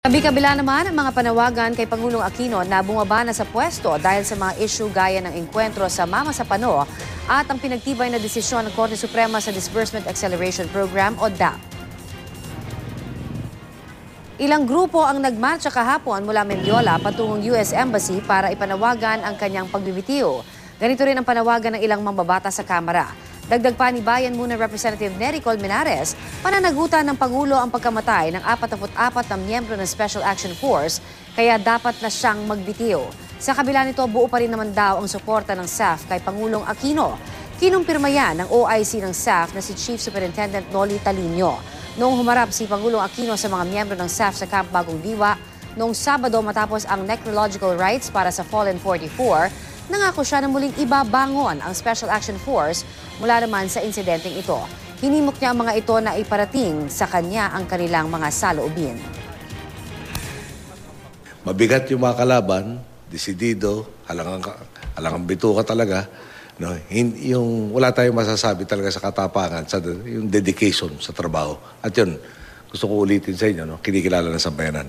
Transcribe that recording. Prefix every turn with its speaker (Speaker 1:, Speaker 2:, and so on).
Speaker 1: Kabi-kabila naman ang mga panawagan kay Pangulong Aquino na bumaba na sa pwesto dahil sa mga issue gaya ng engkwentro sa Mama sa Pano at ang pinagtibay na desisyon ng Korte Suprema sa Disbursement Acceleration Program o DAP. Ilang grupo ang nagmarcha kahapon mula Mendiola patungong US Embassy para ipanawagan ang kanyang pagbibitiw. Ganito rin ang panawagan ng ilang mambabatas sa Kamara. Dagdag pa ni Bayan Muna Representative Nery Colmenares, pananagutan ng Pangulo ang pagkamatay ng 44 na miyembro ng Special Action Force, kaya dapat na siyang magbitiw. Sa kabila nito, buo pa rin naman daw ang suporta ng SAF kay Pangulong Aquino. Kinumpirma yan ng OIC ng SAF na si Chief Superintendent Noli Talino. Noong humarap si Pangulong Aquino sa mga miyembro ng SAF sa Camp Bagong Diwa, noong Sabado matapos ang necrological rites para sa Fallen 44, nangako siya na muling ibabangon ang Special Action Force mula naman sa insidenteng ito. Hinimok niya ang mga ito na iparating sa kanya ang kanilang mga saloobin.
Speaker 2: Mabigat yung mga kalaban, desidido, alangang bituka talaga. No? Yung wala tayong masasabi talaga sa katapangan, yung dedication sa trabaho. At yun, gusto ko ulitin sa inyo, no? Kinikilala ng sambayanan.